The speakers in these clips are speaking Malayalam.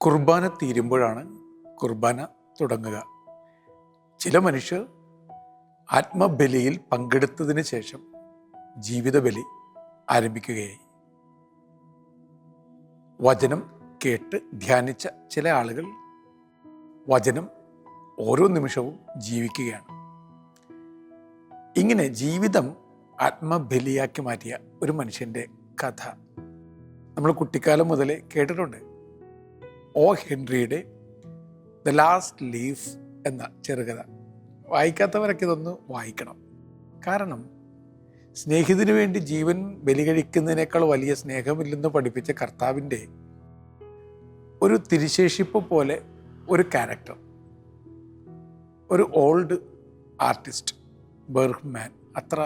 കുർബാന തീരുമ്പോഴാണ് കുർബാന തുടങ്ങുക. ചില മനുഷ്യർ ആത്മബലിയിൽ പങ്കെടുത്തതിന് ശേഷം ജീവിതബലി ആരംഭിക്കുകയായി. വചനം കേട്ട് ധ്യാനിച്ച ചില ആളുകൾ വചനം ഓരോ നിമിഷവും ജീവിക്കുകയാണ്. ഇങ്ങനെ ജീവിതം ആത്മബലിയാക്കി മാറ്റിയ ഒരു മനുഷ്യൻ്റെ കഥ നമ്മൾ കുട്ടിക്കാലം മുതലേ കേട്ടിട്ടുണ്ട്. ഓ ഹെൻറിയുടെ ദ ലാസ്റ്റ് ലീഫ് എന്ന ചെറുകഥ. വായിക്കാത്തവരൊക്കെ ഇതൊന്ന് വായിക്കണം. കാരണം സ്നേഹിതന് വേണ്ടി ജീവൻ ബലി കഴിക്കുന്നതിനേക്കാൾ വലിയ സ്നേഹമില്ലെന്ന് പഠിപ്പിച്ച കർത്താവിൻ്റെ ഒരു തിരിശേഷിപ്പ് പോലെ ഒരു ക്യാരക്ടർ, ഒരു ഓൾഡ് ആർട്ടിസ്റ്റ് ബെർഗ്മാൻ. അത്ര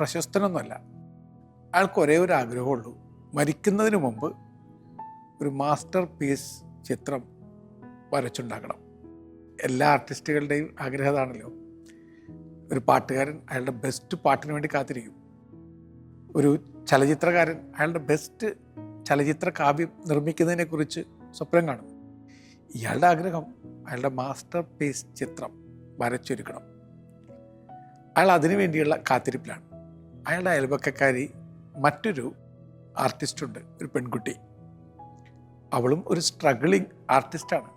പ്രശസ്തനൊന്നുമല്ല. അയാൾക്ക് ഒരേ ഒരു ആഗ്രഹമുള്ളൂ, മരിക്കുന്നതിന് മുമ്പ് ഒരു മാസ്റ്റർ പീസ് ചിത്രം വരച്ചുണ്ടാക്കണം. എല്ലാ ആർട്ടിസ്റ്റുകളുടെയും ആഗ്രഹം അതാണല്ലോ. ഒരു പാട്ടുകാരൻ അയാളുടെ ബെസ്റ്റ് പാട്ടിന് വേണ്ടി കാത്തിരിക്കും. ഒരു ചലച്ചിത്രകാരൻ അയാളുടെ ബെസ്റ്റ് ചലച്ചിത്ര കാവ്യം നിർമ്മിക്കുന്നതിനെക്കുറിച്ച് സ്വപ്നം കാണും. ഇയാളുടെ ആഗ്രഹം അയാളുടെ മാസ്റ്റർ പീസ് ചിത്രം വരച്ചൊരുക്കണം. അയാൾ അതിനു വേണ്ടിയുള്ള കാത്തിരിപ്പിലാണ്. അയാളുടെ അയൽപക്കക്കാരി മറ്റൊരു ആർട്ടിസ്റ്റുണ്ട്, ഒരു പെൺകുട്ടി. അവളും ഒരു സ്ട്രഗിളിങ് ആർട്ടിസ്റ്റാണ്.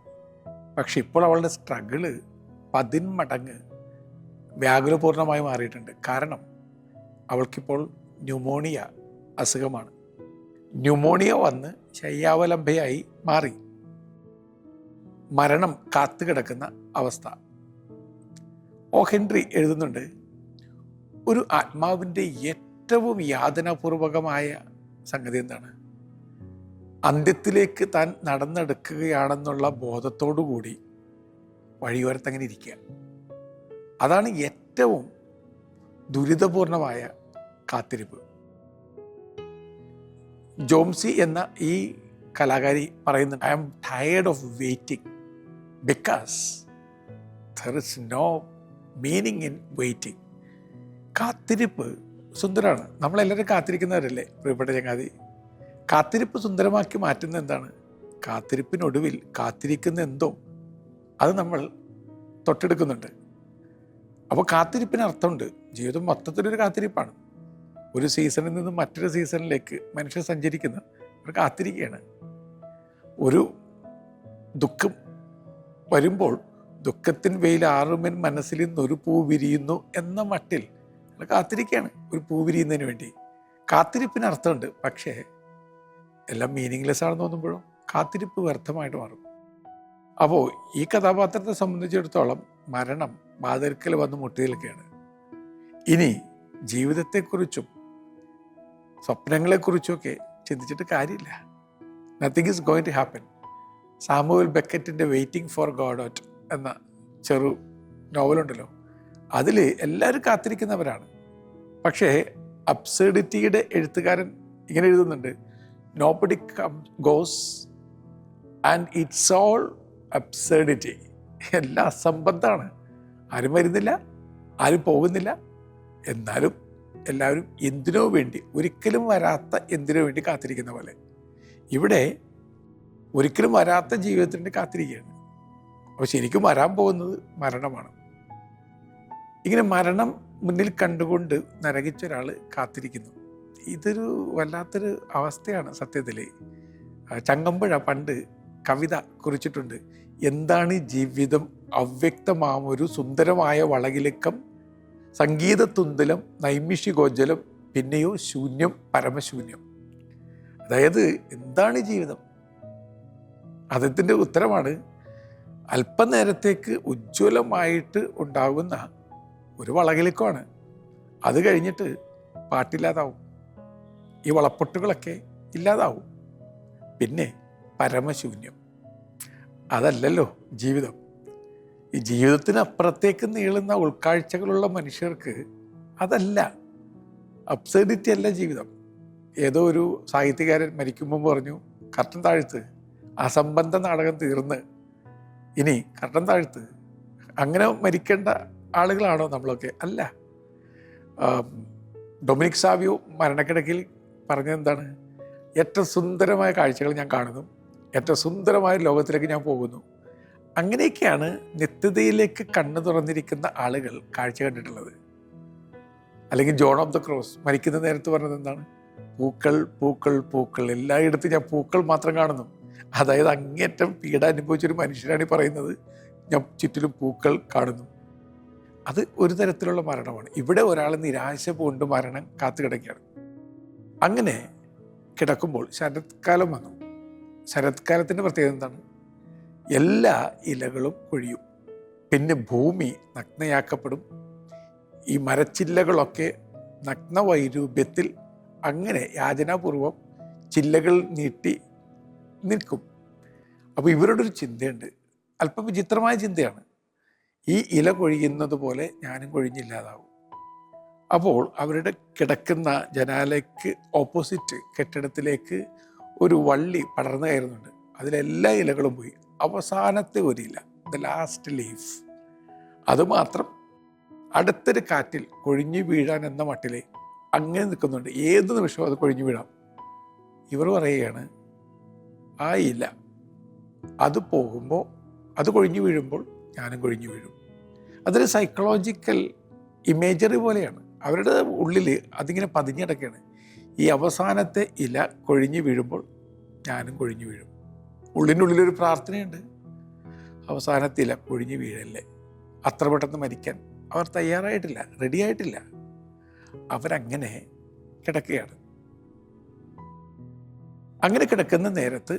പക്ഷെ ഇപ്പോൾ അവളുടെ സ്ട്രഗിള് 10 മടങ്ങ് വ്യാകുലപൂർണമായി മാറിയിട്ടുണ്ട്. കാരണം അവൾക്കിപ്പോൾ ന്യൂമോണിയ അസുഖമാണ്. ന്യൂമോണിയ വന്ന് ശയ്യാവലംബയായി മാറി. മരണം കാത്തുകിടക്കുന്ന അവസ്ഥ. ഓ ഹെൻറി എഴുതുന്നുണ്ട്, ഒരു ആത്മാവിൻ്റെ ഏറ്റവും യാതനാപൂർവകമായ സംഗതി എന്താണ്? അന്ത്യത്തിലേക്ക് താൻ നടന്നെടുക്കുകയാണെന്നുള്ള ബോധത്തോടുകൂടി വഴിയോരത്തങ്ങനെ ഇരിക്കുക. അതാണ് ഏറ്റവും ദുരിതപൂർണമായ കാത്തിരിപ്പ്. ജോംസി എന്ന ഈ കലാകാരി പറയുന്നുണ്ട്, I am tired of waiting because there is no meaning in waiting. കാത്തിരിപ്പ് സുന്ദരമാണ്. നമ്മളെല്ലാവരും കാത്തിരിക്കുന്നവരല്ലേ പ്രിയപ്പെട്ട ചങ്ങാതി. കാത്തിരിപ്പ് സുന്ദരമാക്കി മാറ്റുന്ന എന്താണ്? കാത്തിരിപ്പിനൊടുവിൽ കാത്തിരിക്കുന്ന എന്തോ അത് നമ്മൾ തൊട്ടെടുക്കുന്നുണ്ട്. അപ്പോൾ കാത്തിരിപ്പിന് അർത്ഥമുണ്ട്. ജീവിതം മൊത്തത്തിലൊരു കാത്തിരിപ്പാണ്. ഒരു സീസണിൽ നിന്ന് മറ്റൊരു സീസണിലേക്ക് മനുഷ്യർ സഞ്ചരിക്കുന്ന ഒരു കാത്തിരിക്കുകയാണ്. ഒരു ദുഃഖം വരുമ്പോൾ ദുഃഖത്തിൻ വെയിലാറുമെൻ മനസ്സിൽ നിന്നൊരു പൂ വിരിയുന്നു എന്ന മട്ടിൽ കാത്തിരിക്കുകയാണ് ഒരു പൂ വിരിയുന്നതിന് വേണ്ടി. കാത്തിരിപ്പിന് അർത്ഥമുണ്ട്. പക്ഷേ എല്ലാം മീനിങ്ലെസ് ആണെന്ന് തോന്നുമ്പോഴും കാത്തിരിപ്പ് വ്യർത്ഥമായിട്ട് മാറും. അപ്പോൾ ഈ കഥാപാത്രത്തെ സംബന്ധിച്ചിടത്തോളം മരണം വാതിൽക്കൽ വന്ന് മുട്ടി നിൽക്കുകയാണ്. ഇനി ജീവിതത്തെക്കുറിച്ചും സ്വപ്നങ്ങളെക്കുറിച്ചുമൊക്കെ ചിന്തിച്ചിട്ട് കാര്യമില്ല. Nothing is going to happen. Samuel ബെക്കറ്റിൻ്റെ വെയിറ്റിംഗ് ഫോർ ഗോഡോട്ട് എന്ന ചെറു നോവലുണ്ടല്ലോ, അതിൽ എല്ലാവരും കാത്തിരിക്കുന്നവരാണ്. പക്ഷേ അബ്സേർഡിറ്റിയുടെ എഴുത്തുകാരൻ ഇങ്ങനെ എഴുതുന്നുണ്ട്, nobody goes and it's all absurdity. എല്ലാം അസംബന്ധമാണ്. ആരും വരുന്നില്ല, ആരും പോകുന്നില്ല. എന്നാലും എല്ലാവരും എന്തിനോ വേണ്ടി, ഒരിക്കലും വരാത്ത എന്തിനോ വേണ്ടി കാത്തിരിക്കുന്ന പോലെ. ഇവിടെ ഒരിക്കലും വരാത്ത ജീവിതത്തിന് വേണ്ടി കാത്തിരിക്കുകയാണ്. അപ്പോൾ ശരിക്കും വരാൻ പോകുന്നത് മരണമാണ്. ഇങ്ങനെ മരണം മുന്നിൽ കണ്ടുകൊണ്ട് നരകിച്ച ഒരാൾ കാത്തിരിക്കുന്നു. ഇതൊരു വല്ലാത്തൊരു അവസ്ഥയാണ് സത്യത്തിൽ. ചങ്ങമ്പുഴ പണ്ട് കവിത കുറിച്ചിട്ടുണ്ട്, എന്താണ് ജീവിതം അവ്യക്തമാമൊരു സുന്ദരമായ വളകിലക്കം, സംഗീതത്തുന്തലം നൈമിഷികോജ്ജലം, പിന്നെയോ ശൂന്യം പരമശൂന്യം. അതായത് എന്താണ് ജീവിതം? അതിൻ്റെ ഉത്തരമാണ് അല്പനേരത്തേക്ക് ഉജ്ജ്വലമായിട്ട് ഉണ്ടാകുന്ന ഒരു വളകിലക്കമാണ്. അത് കഴിഞ്ഞിട്ട് പാട്ടില്ലാതാവും, ഈ വളപ്പൊട്ടുകളൊക്കെ ഇല്ലാതാവും, പിന്നെ പരമശൂന്യം. അതല്ലല്ലോ ജീവിതം. ഈ ജീവിതത്തിനപ്പുറത്തേക്ക് നീളുന്ന ഉൾക്കാഴ്ചകളുള്ള മനുഷ്യർക്ക് അതല്ല, അബ്സർഡിറ്റി അല്ല ജീവിതം. ഏതോ ഒരു സാഹിത്യകാരൻ മരിക്കുമ്പോൾ പറഞ്ഞു, കർട്ടൻ താഴ്ത്ത്, അസംബന്ധ നാടകം തീർന്ന് ഇനി കർട്ടൻ താഴ്ത്ത്. അങ്ങനെ മരിക്കേണ്ട ആളുകളാണോ നമ്മളൊക്കെ? അല്ല. ഡൊമിനിക് സാവിയോ മരണക്കിടക്കിൽ പറഞ്ഞതെന്താണ്? ഏറ്റവും സുന്ദരമായ കാഴ്ചകൾ ഞാൻ കാണുന്നു, ഏറ്റവും സുന്ദരമായ ലോകത്തിലേക്ക് ഞാൻ പോകുന്നു. അങ്ങനെയൊക്കെയാണ് നിത്യതയിലേക്ക് കണ്ണു തുറന്നിരിക്കുന്ന ആളുകൾ കാഴ്ച കണ്ടിട്ടുള്ളത്. അല്ലെങ്കിൽ ജോൺ ഓഫ് ദ ക്രോസ് മരിക്കുന്ന നേരത്ത് പറഞ്ഞത് എന്താണ്? പൂക്കൾ പൂക്കൾ പൂക്കൾ, എല്ലായിടത്തും ഞാൻ പൂക്കൾ മാത്രം കാണുന്നു. അതായത് അങ്ങേറ്റം പീഡ അനുഭവിച്ചൊരു മനുഷ്യനാണ് ഈ പറയുന്നത്, ഞാൻ ചുറ്റിലും പൂക്കൾ കാണുന്നു. അത് ഒരു തരത്തിലുള്ള മരണമാണ്. ഇവിടെ ഒരാൾ നിരാശ കൊണ്ട് മരണം കാത്തു കിടക്കുകയാണ്. അങ്ങനെ കിടക്കുമ്പോൾ ശരത്കാലം വന്നു. ശരത്കാലത്തിൻ്റെ പ്രത്യേകത എന്താണ്? എല്ലാ ഇലകളും കൊഴിയും, പിന്നെ ഭൂമി നഗ്നയാക്കപ്പെടും. ഈ മരച്ചില്ലകളൊക്കെ നഗ്നവൈരൂപ്യത്തിൽ അങ്ങനെ യാചനാപൂർവം ചില്ലകൾ നീട്ടി നിൽക്കും. അപ്പോൾ ഇവരുടെ ഒരു ചിന്തയുണ്ട്, അല്പം വിചിത്രമായ ചിന്തയാണ്. ഈ ഇല കൊഴിയുന്നത് പോലെ ഞാനും കൊഴിഞ്ഞില്ലാതാവും. അപ്പോൾ അവരുടെ കിടക്കുന്ന ജനാലയ്ക്ക് ഓപ്പോസിറ്റ് കെട്ടിടത്തിലേക്ക് ഒരു വള്ളി പടർന്നു കയറുന്നുണ്ട്. അതിലെല്ലാ ഇലകളും പോയി. അവസാനത്തെ ഒരു ഇല, ദ ലാസ്റ്റ് ലീഫ്, അതുമാത്രം അടുത്തൊരു കാറ്റിൽ കൊഴിഞ്ഞു വീഴാൻ എന്ന മട്ടിലെ അങ്ങനെ നിൽക്കുന്നുണ്ട്. ഏത് നിമിഷവും അത് കൊഴിഞ്ഞു വീഴാം. ഇവർ പറയുകയാണ്, ആ ഇല അത് പോകുമ്പോൾ, അത് കൊഴിഞ്ഞു വീഴുമ്പോൾ ഞാനും കൊഴിഞ്ഞു വീഴും. അതൊരു സൈക്കോളജിക്കൽ ഇമേജറി പോലെയാണ്. അവരുടെ ഉള്ളിൽ അതിങ്ങനെ പതിഞ്ഞിടക്കുകയാണ്. ഈ അവസാനത്തെ ഇല കൊഴിഞ്ഞു വീഴുമ്പോൾ ഞാനും കൊഴിഞ്ഞു വീഴും. ഉള്ളിനുള്ളിലൊരു പ്രാർത്ഥനയുണ്ട്, അവസാനത്തെ ഇല കൊഴിഞ്ഞു വീഴല്ലേ. അത്ര പെട്ടെന്ന് മരിക്കാൻ അവർ തയ്യാറായിട്ടില്ല, റെഡിയായിട്ടില്ല. അവരങ്ങനെ കിടക്കുകയാണ്. അങ്ങനെ കിടക്കുന്ന നേരത്ത്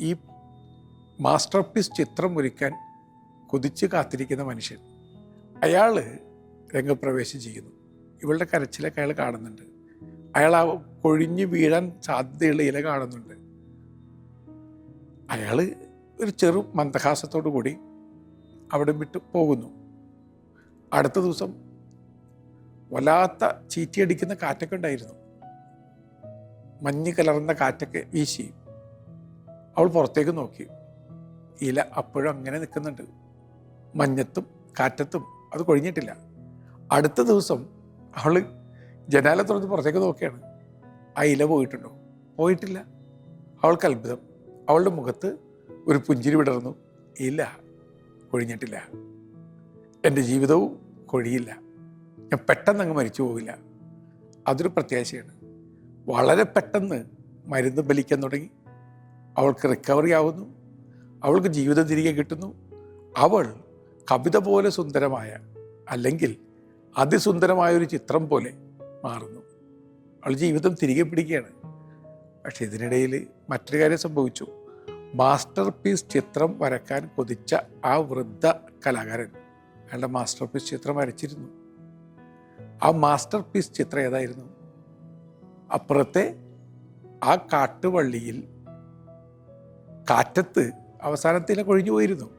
ഈ മാസ്റ്റർ പീസ് ചിത്രം ഒരുക്കാൻ കൊതിച്ച് കാത്തിരിക്കുന്ന മനുഷ്യൻ, അയാൾ രംഗപ്രവേശം ചെയ്യുന്നു. ഇവളുടെ കരച്ചിലൊക്കെ അയാൾ കാണുന്നുണ്ട്. അയാൾ ആ കൊഴിഞ്ഞു വീഴാൻ സാധ്യതയുള്ള ഇല കാണുന്നുണ്ട്. അയാൾ ഒരു ചെറു മന്ദഹാസത്തോടു കൂടി അവിടെ വിട്ട് പോകുന്നു. അടുത്ത ദിവസം വല്ലാത്ത ചീറ്റിയടിക്കുന്ന കാറ്റൊക്കെ ഉണ്ടായിരുന്നു. മഞ്ഞ് കലർന്ന കാറ്റൊക്കെ വീശി. അവൾ പുറത്തേക്ക് നോക്കി. ഇല അപ്പോഴും അങ്ങനെ നിൽക്കുന്നുണ്ട്, മഞ്ഞത്തും കാറ്റത്തും. അത് കൊഴിഞ്ഞിട്ടില്ല. അടുത്ത ദിവസം അവൾ ജനാല തുറന്ന് പുറത്തേക്ക് നോക്കിയാണ്. ആ ഇല പോയിട്ടുണ്ടോ? പോയിട്ടില്ല. അവൾക്ക് അത്ഭുതം. അവളുടെ മുഖത്ത് ഒരു പുഞ്ചിരി വിടർന്നു. ഇല്ല, കൊഴിഞ്ഞിട്ടില്ല. എൻ്റെ ജീവിതവും കൊഴിയില്ല. ഞാൻ പെട്ടെന്ന് അങ്ങ് മരിച്ചു പോവില്ല. അതൊരു പ്രത്യാശയാണ്. വളരെ പെട്ടെന്ന് മരുന്ന് ഫലിക്കാൻ തുടങ്ങി. അവൾക്ക് റിക്കവറി ആവുന്നു. അവൾക്ക് ജീവിതം തിരികെ കിട്ടുന്നു. അവൾ കവിത പോലെ സുന്ദരമായ, അല്ലെങ്കിൽ അതിസുന്ദരമായൊരു ചിത്രം പോലെ മാറുന്നു. അവൾ ജീവിതം തിരികെ പിടിക്കുകയാണ്. പക്ഷെ ഇതിനിടയിൽ മറ്റൊരു കാര്യം സംഭവിച്ചു. മാസ്റ്റർ പീസ് ചിത്രം വരക്കാൻ കൊതിച്ച ആ വൃദ്ധ കലാകാരൻ അയാളുടെ മാസ്റ്റർ പീസ് ചിത്രം വരച്ചിരുന്നു. ആ മാസ്റ്റർ പീസ് ചിത്രം ഏതായിരുന്നു? അപ്പുറത്തെ ആ കാട്ടുവള്ളിയിൽ കാറ്റത്ത് അവസാനത്തെ ഇല കൊഴിഞ്ഞു പോയിരുന്നു.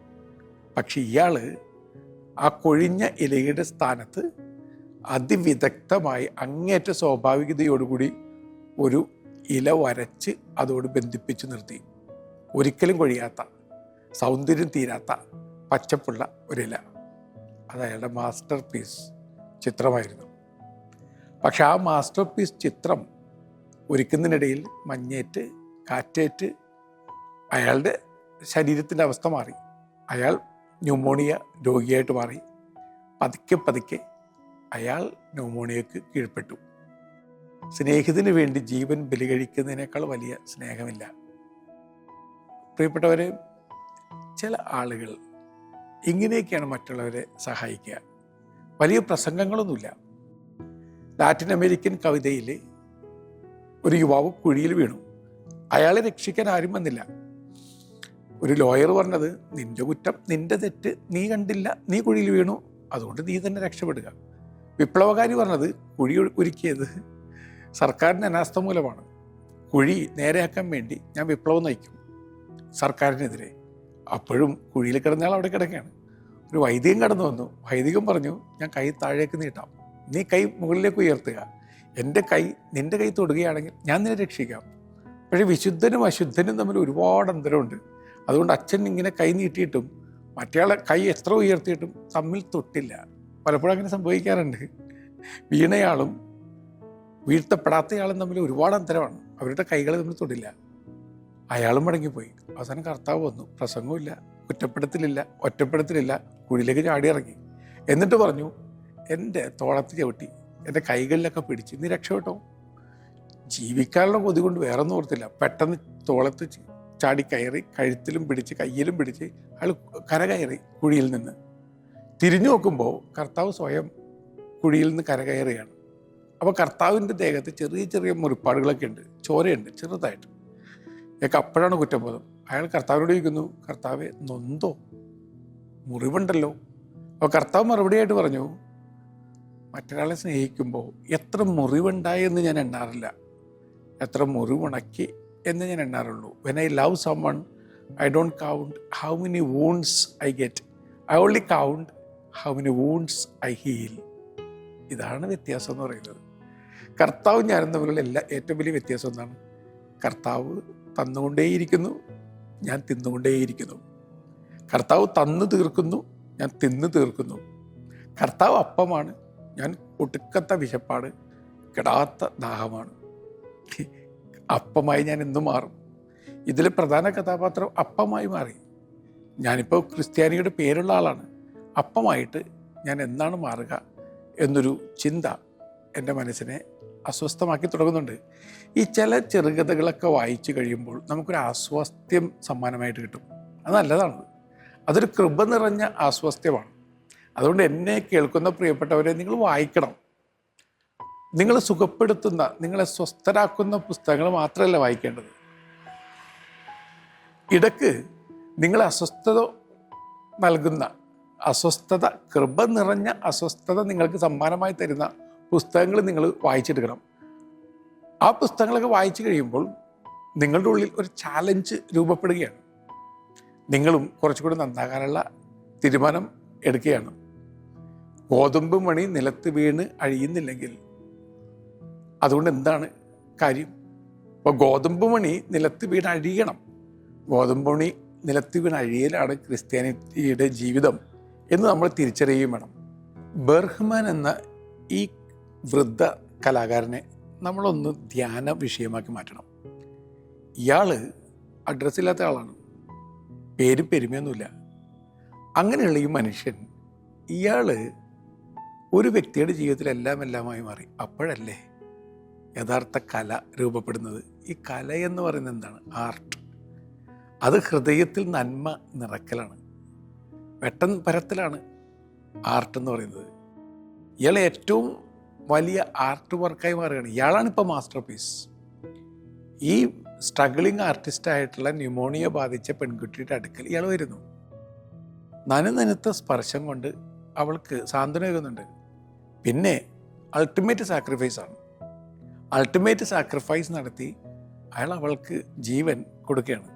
പക്ഷെ ഇയാൾ ആ കൊഴിഞ്ഞ ഇലയുടെ സ്ഥാനത്ത് അതിവിദഗ്ധമായി അങ്ങേറ്റ സ്വാഭാവികതയോടുകൂടി ഒരു ഇല വരച്ച് അതോട് ബന്ധിപ്പിച്ച് നിർത്തി. ഒരിക്കലും കൊഴിയാത്ത, സൗന്ദര്യം തീരാത്ത പച്ചപ്പുള്ള ഒരില. അത് അയാളുടെ മാസ്റ്റർ പീസ് ചിത്രമായിരുന്നു. പക്ഷെ ആ മാസ്റ്റർ പീസ് ചിത്രം ഒരുക്കുന്നതിനിടയിൽ മഞ്ഞേറ്റ് കാറ്റേറ്റ് അയാളുടെ ശരീരത്തിൻ്റെ അവസ്ഥ മാറി. അയാൾ ന്യൂമോണിയ രോഗിയായിട്ട് മാറി. പതുക്കെ പതുക്കെ അയാൾ ന്യൂമോണിയക്ക് കീഴ്പ്പെട്ടു. സ്നേഹിതന് വേണ്ടി ജീവൻ ബലി കഴിക്കുന്നതിനേക്കാൾ വലിയ സ്നേഹമില്ല. പ്രിയപ്പെട്ടവരെ, ചില ആളുകൾ ഇങ്ങനെയൊക്കെയാണ് മറ്റുള്ളവരെ സഹായിക്കുക. വലിയ പ്രസംഗങ്ങളൊന്നുമില്ല. ലാറ്റിൻ അമേരിക്കൻ കവിതയിൽ ഒരു യുവാവ് കുഴിയിൽ വീണു. അയാളെ രക്ഷിക്കാൻ ആരും വന്നില്ല. ഒരു ലോയർ പറഞ്ഞത്, നിന്റെ കുറ്റം, നിന്റെ തെറ്റ്, നീ കണ്ടില്ല, നീ കുഴിയിൽ വീണു, അതുകൊണ്ട് നീ തന്നെ രക്ഷപ്പെടുക. വിപ്ലവകാരി പറഞ്ഞത്, കുഴി ഒരുക്കിയത് സർക്കാരിൻ്റെ അനാസ്ഥ മൂലമാണ്. കുഴി നേരെയാക്കാൻ വേണ്ടി ഞാൻ വിപ്ലവം നയിക്കും സർക്കാരിനെതിരെ. അപ്പോഴും കുഴിയിൽ കിടന്നയാൾ അവിടെ കിടക്കുകയാണ്. ഒരു വൈദികൻ കടന്നു വന്നു. വൈദികൻ പറഞ്ഞു, ഞാൻ കൈ താഴേക്ക് നീട്ടാം, നീ കൈ മുകളിലേക്ക് ഉയർത്തുക, എൻ്റെ കൈ നിൻ്റെ കൈ തൊടുകയാണെങ്കിൽ ഞാൻ നിന്നെ രക്ഷിക്കാം. പക്ഷേ വിശുദ്ധനും അശുദ്ധനും തമ്മിൽ ഒരുപാട് അന്തരമുണ്ട്. അതുകൊണ്ട് അച്ഛൻ ഇങ്ങനെ കൈ നീട്ടിയിട്ടും മറ്റയാളെ കൈ എത്ര ഉയർത്തിയിട്ടും തമ്മിൽ തൊട്ടില്ല. പലപ്പോഴും അങ്ങനെ സംഭവിക്കാറുണ്ട്. വീണയാളും വീഴ്ത്തപ്പെടാത്തയാളും തമ്മിൽ ഒരുപാട് അന്തരമാണ്. അവരുടെ കൈകൾ തമ്മിൽ തൊടില്ല. അയാളും മടങ്ങിപ്പോയി. അവസാനം കർത്താവ് വന്നു. പ്രസംഗമില്ല, കുറ്റപ്പെടുത്തലില്ല, ഒറ്റപ്പെടുത്തലില്ല. കുഴിയിലേക്ക് ചാടി ഇറങ്ങി. എന്നിട്ട് പറഞ്ഞു, എൻ്റെ തോളത്ത് ചവിട്ടി, എൻ്റെ കൈകളിലൊക്കെ പിടിച്ച് നീ രക്ഷപ്പെട്ടോ. ജീവിക്കാനുള്ള കൊതി കൊണ്ട് വേറെ ഒന്നും ഓർത്തില്ല. പെട്ടെന്ന് തോളത്ത് ചാടി കയറി, കഴുത്തിലും പിടിച്ച് കയ്യിലും പിടിച്ച് അയാൾ കരകയറി കുഴിയിൽ നിന്ന്. തിരിഞ്ഞു നോക്കുമ്പോൾ കർത്താവ് സ്വയം കുഴിയിൽ നിന്ന് കരകയറുകയാണ്. അപ്പോൾ കർത്താവിൻ്റെ ദേഹത്ത് ചെറിയ ചെറിയ മുറിപ്പാടുകളൊക്കെ ഉണ്ട്, ചോരയുണ്ട് ചെറുതായിട്ട്. ഇയാൾക്ക് അപ്പോഴാണ് കുറ്റബോധം. അയാൾ കർത്താവിനോട് ചോദിക്കുന്നു, കർത്താവെ നൊന്തോ, മുറിവുണ്ടല്ലോ. അപ്പോൾ കർത്താവ് മറുപടിയായിട്ട് പറഞ്ഞു, മറ്റൊരാളെ സ്നേഹിക്കുമ്പോൾ എത്ര മുറിവുണ്ടായെന്ന് ഞാൻ എണ്ണാറില്ല, എത്ര മുറിവുണക്കി എന്ന് ഞാൻ എണ്ണാറുള്ളൂ. When I love someone, I don't count how many wounds I get. I only count how many wounds I heal. ഇതാണ് വ്യത്യാസം എന്ന് പറയുന്നത്. കർത്താവ് ഞാനും തമ്മിലുള്ള ഏറ്റവും വലിയ വ്യത്യാസം എന്താണ്? കർത്താവ് തന്നുകൊണ്ടേയിരിക്കുന്നു, ഞാൻ തിന്നുകൊണ്ടേയിരിക്കുന്നു. കർത്താവ് തന്നു തീർക്കുന്നു, ഞാൻ തിന്നു തീർക്കുന്നു. കർത്താവ് അപ്പമാണ്, ഞാൻ ഒടുക്കത്ത വിശപ്പാട്, കെടാത്ത ദാഹമാണ്. അപ്പമായി ഞാൻ എന്നും മാറും. ഇതിലെ പ്രധാന കഥാപാത്രം അപ്പമായി മാറി. ഞാനിപ്പോൾ ക്രിസ്ത്യാനിയുടെ പേരുള്ള ആളാണ്. അപ്പമായിട്ട് ഞാൻ എന്നാണ് മാറുക എന്നൊരു ചിന്ത എൻ്റെ മനസ്സിനെ അസ്വസ്ഥമാക്കി തുടങ്ങുന്നുണ്ട്. ഈ ചില ചെറുകഥകളൊക്കെ വായിച്ചു കഴിയുമ്പോൾ നമുക്കൊരു ആസ്വാസ്ഥ്യം സമ്മാനമായിട്ട് കിട്ടും. അത് നല്ലതാണ്. അതൊരു കൃപ നിറഞ്ഞ ആസ്വാസ്ഥ്യമാണ്. അതുകൊണ്ട് എന്നെ കേൾക്കുന്ന പ്രിയപ്പെട്ടവരെ, നിങ്ങൾ വായിക്കണം. നിങ്ങളെ സുഖപ്പെടുത്തുന്ന, നിങ്ങളെ സ്വസ്ഥരാക്കുന്ന പുസ്തകങ്ങൾ മാത്രമല്ല വായിക്കേണ്ടത്. ഇടയ്ക്ക് നിങ്ങളെ അസ്വസ്ഥത നൽകുന്ന, അസ്വസ്ഥത, കൃപ നിറഞ്ഞ അസ്വസ്ഥത നിങ്ങൾക്ക് സമ്മാനമായി തരുന്ന പുസ്തകങ്ങൾ നിങ്ങൾ വായിച്ചെടുക്കണം. ആ പുസ്തകങ്ങളൊക്കെ വായിച്ചു കഴിയുമ്പോൾ നിങ്ങളുടെ ഉള്ളിൽ ഒരു ചാലഞ്ച് രൂപപ്പെടുകയാണ്. നിങ്ങളും കുറച്ചുകൂടി നന്നാകാനുള്ള തീരുമാനം എടുക്കുകയാണ്. ഗോതമ്പ് മണി നിലത്ത് വീണ് അഴിയുന്നില്ലെങ്കിൽ അതുകൊണ്ട് എന്താണ് കാര്യം? അപ്പോൾ ഗോതമ്പ് മണി നിലത്ത് വീണ് അഴിയണം. ഗോതമ്പ് മണി നിലത്ത് വീണ് അഴിയലാണ് ക്രിസ്ത്യാനിറ്റിയുടെ ജീവിതം എന്ന് നമ്മൾ തിരിച്ചറിയുകയും വേണം. ബെർഹ്മാൻ എന്ന ഈ വൃദ്ധ കലാകാരനെ നമ്മളൊന്ന് ധ്യാന വിഷയമാക്കി മാറ്റണം. ഇയാൾ അഡ്രസ്സില്ലാത്ത ആളാണ്, പേരും പെരുമയൊന്നുമില്ല. അങ്ങനെയുള്ള ഈ മനുഷ്യൻ, ഇയാൾ ഒരു വ്യക്തിയുടെ ജീവിതത്തിൽ എല്ലാമായി മാറി. അപ്പോഴല്ലേ യഥാർത്ഥ കല രൂപപ്പെടുന്നത്. ഈ കല എന്ന് പറയുന്നത് എന്താണ്? ആർട്ട്. അത് ഹൃദയത്തിൽ നന്മ നിറക്കലാണ്, വെട്ടം പരത്തലാണ് ആർട്ട് എന്ന് പറയുന്നത്. ഇയാൾ ഏറ്റവും വലിയ ആർട്ട് വർക്കായി മാറുകയാണ്. ഇയാളാണിപ്പോൾ മാസ്റ്റർ പീസ്. ഈ സ്ട്രഗ്ലിംഗ് ആർട്ടിസ്റ്റായിട്ടുള്ള ന്യൂമോണിയ ബാധിച്ച പെൺകുട്ടിയുടെ അടുക്കൽ ഇയാൾ വരുന്നു. നനുനനുത്ത സ്പർശം കൊണ്ട് അവൾക്ക് സാന്ത്വനമേകുന്നുണ്ട്. പിന്നെ അൾട്ടിമേറ്റ് സാക്രിഫൈസാണ്. അൾട്ടിമേറ്റ് സാക്രിഫൈസ് നടത്തി അയാൾ അവൾക്ക് ജീവൻ കൊടുക്കുകയാണ്.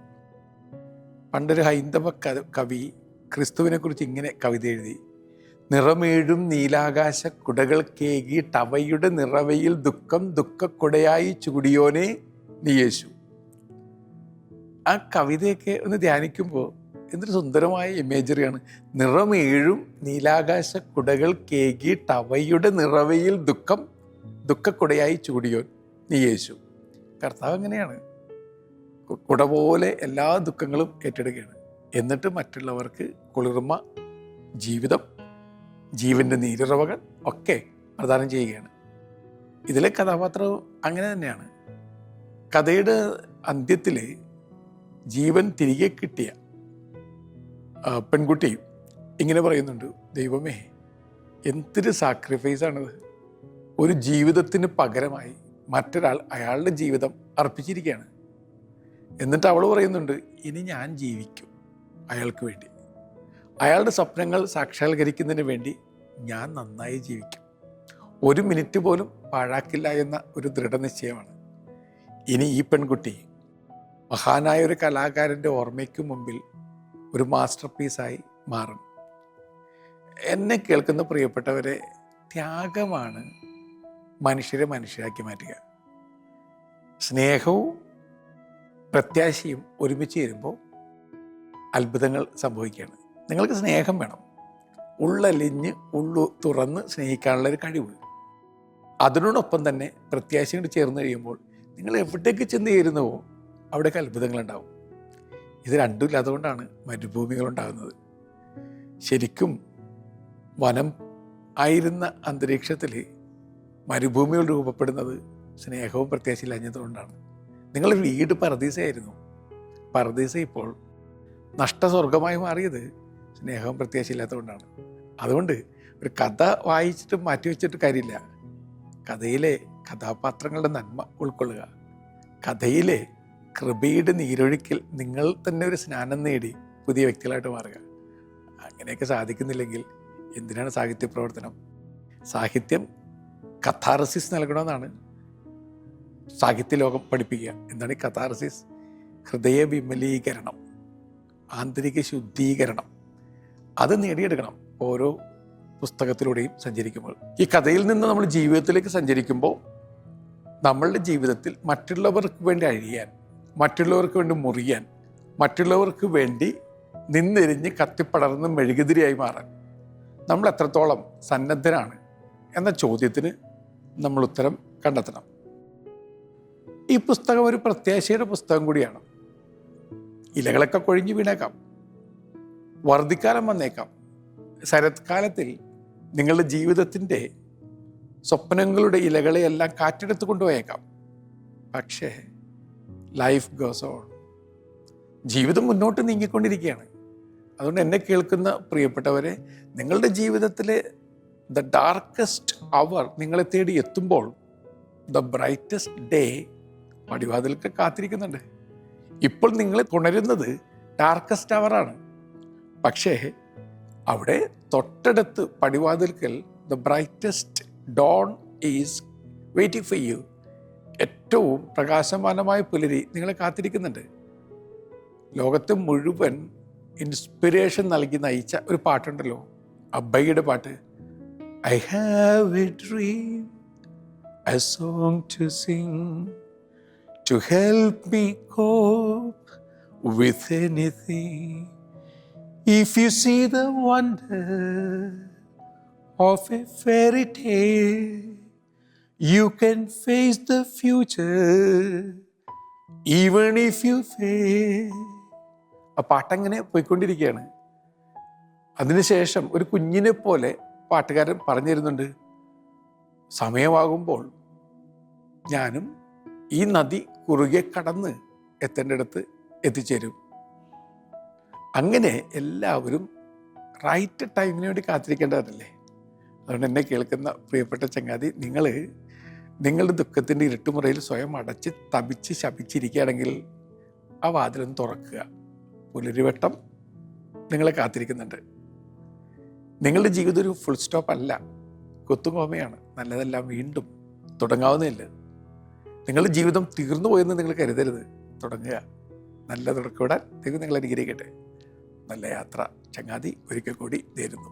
പണ്ടൊരു ഹൈന്ദവ കവി ക്രിസ്തുവിനെ കുറിച്ച് ഇങ്ങനെ കവിത എഴുതി: നിറമേഴും നീലാകാശ കുടകൾ കേകി ടവയുടെ നിറവയിൽ ദുഃഖം ദുഃഖക്കുടയായി ചൂടിയോനെ നീ യേശു. ആ കവിതയൊക്കെ ഒന്ന് ധ്യാനിക്കുമ്പോൾ എന്തൊരു സുന്ദരമായ ഇമേജറിയാണ്. നിറമേഴും നീലാകാശ കുടകൾ കേകി ടവയുടെ നിറവയിൽ ദുഃഖം ദുഃഖക്കുടയായി ചൂടിയോൻ നീ യേശു. കർത്താവ് അങ്ങനെയാണ്. കുട പോലെ എല്ലാ ദുഃഖങ്ങളും ഏറ്റെടുക്കുകയാണ്. എന്നിട്ട് മറ്റുള്ളവർക്ക് കുളിർമ, ജീവിതം, ജീവൻ്റെ നീരുറവകൾ ഒക്കെ പ്രദാനം ചെയ്യുകയാണ്. ഇതിലെ കഥാപാത്രവും അങ്ങനെ തന്നെയാണ്. കഥയുടെ അന്ത്യത്തിൽ ജീവൻ തിരികെ കിട്ടിയ പെൺകുട്ടി ഇങ്ങനെ പറയുന്നുണ്ട്: ദൈവമേ, എന്തൊരു സാക്രിഫൈസാണത്. ഒരു ജീവിതത്തിന് പകരമായി മറ്റൊരാൾ അയാളുടെ ജീവിതം അർപ്പിച്ചിരിക്കുകയാണ്. എന്നിട്ട് അവൾ പറയുന്നുണ്ട്: ഇനി ഞാൻ ജീവിക്കും അയാൾക്ക് വേണ്ടി. അയാളുടെ സ്വപ്നങ്ങൾ സാക്ഷാത്കരിക്കുന്നതിന് വേണ്ടി ഞാൻ നന്നായി ജീവിക്കും. ഒരു മിനിറ്റ് പോലും പാഴാക്കില്ല എന്ന ഒരു ദൃഢനിശ്ചയമാണ്. ഇനി ഈ പെൺകുട്ടി മഹാനായ ഒരു കലാകാരൻ്റെ ഓർമ്മയ്ക്ക് മുമ്പിൽ ഒരു മാസ്റ്റർ പീസായി മാറും. എന്നെ കേൾക്കുന്ന പ്രിയപ്പെട്ടവരെ, ത്യാഗമാണ് മനുഷ്യരെ മനുഷ്യരാക്കി മാറ്റുക. സ്നേഹവും പ്രത്യാശയും ഒരുമിച്ച് ചേരുമ്പോൾ അത്ഭുതങ്ങൾ സംഭവിക്കുകയാണ്. നിങ്ങൾക്ക് സ്നേഹം വേണം. ഉള്ളലിഞ്ഞ് ഉള്ളു തുറന്ന് സ്നേഹിക്കാനുള്ളൊരു കഴിവ്. അതിനോടൊപ്പം തന്നെ പ്രത്യാശയോട് ചേർന്ന് കഴിയുമ്പോൾ നിങ്ങൾ എവിടേക്ക് ചെന്ന് ചേരുന്നുവോ അവിടെയൊക്കെ അത്ഭുതങ്ങളുണ്ടാവും. ഇത് രണ്ടും ഇല്ലാത്തതുകൊണ്ടാണ് മരുഭൂമികൾ ഉണ്ടാകുന്നത്. ശരിക്കും വനം ആയിരുന്ന അന്തരീക്ഷത്തിൽ മരുഭൂമികൾ രൂപപ്പെടുന്നത് സ്നേഹവും പ്രത്യാശയില്ലാഞ്ഞതുകൊണ്ടാണ്. നിങ്ങളുടെ വീട് പറുദീസയായിരുന്നു. പറുദീസ ഇപ്പോൾ നഷ്ടസ്വർഗമായി മാറിയത് സ്നേഹവും പ്രത്യാശയില്ലാത്തതുകൊണ്ടാണ്. അതുകൊണ്ട് ഒരു കഥ വായിച്ചിട്ട് മാറ്റിവെച്ചിട്ട് കാര്യമില്ല. കഥയിലെ കഥാപാത്രങ്ങളുടെ നന്മ ഉൾക്കൊള്ളുക. കഥയിലെ കൃപയുടെ നീരൊഴുക്കിൽ നിങ്ങൾ തന്നെ ഒരു സ്നാനം നേടി പുതിയ വ്യക്തികളായിട്ട് മാറുക. അങ്ങനെയൊക്കെ സാധിക്കുന്നില്ലെങ്കിൽ എന്തിനാണ് സാഹിത്യ പ്രവർത്തനം? സാഹിത്യം കഥാർസിസ് നൽകണമെന്നാണ് സാഹിത്യ ലോകം പഠിപ്പിക്കുക. എന്താണ് ഈ കഥാർസിസ്? ഹൃദയ വിമലീകരണം, ആന്തരിക ശുദ്ധീകരണം. അത് നേടിയെടുക്കണം ഓരോ പുസ്തകത്തിലൂടെയും സഞ്ചരിക്കുമ്പോൾ. ഈ കഥയിൽ നിന്ന് നമ്മൾ ജീവിതത്തിലേക്ക് സഞ്ചരിക്കുമ്പോൾ നമ്മളുടെ ജീവിതത്തിൽ മറ്റുള്ളവർക്ക് വേണ്ടി അഴിയാൻ, മറ്റുള്ളവർക്ക് വേണ്ടി മുറിയാൻ, മറ്റുള്ളവർക്ക് വേണ്ടി നിന്നെരിഞ്ഞ് കത്തിപ്പടർന്ന് മെഴുകുതിരിയായി മാറാൻ നമ്മൾ എത്രത്തോളം സന്നദ്ധരാണ് എന്ന ചോദ്യത്തിന് നമ്മൾ ഉത്തരം കണ്ടെത്തണം. ഈ പുസ്തകം ഒരു പ്രത്യാശയുടെ പുസ്തകം കൂടിയാണ്. ഇലകളൊക്കെ കൊഴിഞ്ഞു വീണേക്കാം, വറുതിക്കാലം വന്നേക്കാം, ശരത്കാലത്തിൽ നിങ്ങളുടെ ജീവിതത്തിൻ്റെ സ്വപ്നങ്ങളുടെ ഇലകളെയെല്ലാം കാറ്റെടുത്ത് കൊണ്ടുപോയേക്കാം. പക്ഷേ ലൈഫ് ഗോസ് ഓൺ. ജീവിതം മുന്നോട്ട് നീങ്ങിക്കൊണ്ടിരിക്കുകയാണ്. അതുകൊണ്ട് എന്നെ കേൾക്കുന്ന പ്രിയപ്പെട്ടവരെ, നിങ്ങളുടെ ജീവിതത്തിലെ ദ ഡാർക്കസ്റ്റ് അവർ നിങ്ങളെ തേടി എത്തുമ്പോൾ ദ ബ്രൈറ്റസ്റ്റ് ഡേ പടിവാതിൽക്ക് കാത്തിരിക്കുന്നുണ്ട്. ഇപ്പോൾ നിങ്ങൾ പുണരുന്നത് ഡാർക്കസ്റ്റ് അവറാണ്. പക്ഷേ അവിടെ തൊട്ടടുത്ത് പടിവാതിൽക്കൽ the brightest dawn is waiting for you. ഏറ്റവും പ്രകാശമാനമായ പുലരി നിങ്ങളെ കാത്തിരിക്കുന്നുണ്ട്. ലോകത്തെ മുഴുവൻ ഇൻസ്പിരേഷൻ നൽകി നയിച്ച ഒരു പാട്ടുണ്ടല്ലോ, അബ്ബയുടെ പാട്ട്. I have a dream, a song to sing, to help me cope with anything. If you see the wonder of a fairy tale, you can face the future even if you fail. ആ പാട്ടങ്ങനെ പോയിക്കൊണ്ടിരിക്കുകയാണ്. അതിനുശേഷം ഒരു കുഞ്ഞിനെ പോലെ പാട്ടുകാരൻ പറഞ്ഞു തരുന്നുണ്ട്, സമയമാകുമ്പോൾ ഞാനും ഈ നദി കുറുകെ കടന്ന് എത്തേണ്ടടുത്ത് എത്തിച്ചേരും. അങ്ങനെ എല്ലാവരും റൈറ്റ് ടൈമിന് വേണ്ടി കാത്തിരിക്കേണ്ടതല്ലേ? അതുകൊണ്ട് എന്നെ കേൾക്കുന്ന പ്രിയപ്പെട്ട ചങ്ങാതി, നിങ്ങളുടെ ദുഃഖത്തിൻ്റെ ഇരുട്ടുമുറയിൽ സ്വയം അടച്ച് തപിച്ച് ശപിച്ചിരിക്കുകയാണെങ്കിൽ ആ വാതിലൊന്ന് തുറക്കുക. പുലരിവട്ടം നിങ്ങളെ കാത്തിരിക്കുന്നുണ്ട്. നിങ്ങളുടെ ജീവിതം ഒരു ഫുൾ സ്റ്റോപ്പ് അല്ല, കൊത്തുകോമയാണ്. നല്ലതെല്ലാം വീണ്ടും തുടങ്ങാവുന്നതല്ല. നിങ്ങളുടെ ജീവിതം തീർന്നു പോയെന്ന് നിങ്ങൾ കരുതരുത്. തുടങ്ങുക. നല്ല തുടക്കമിടാൻ ദൈവം നിങ്ങൾ അനുഗ്രഹിക്കട്ടെ. നല്ല യാത്ര ചങ്ങാതി ഒരിക്കൽ കൂടി നേരുന്നു.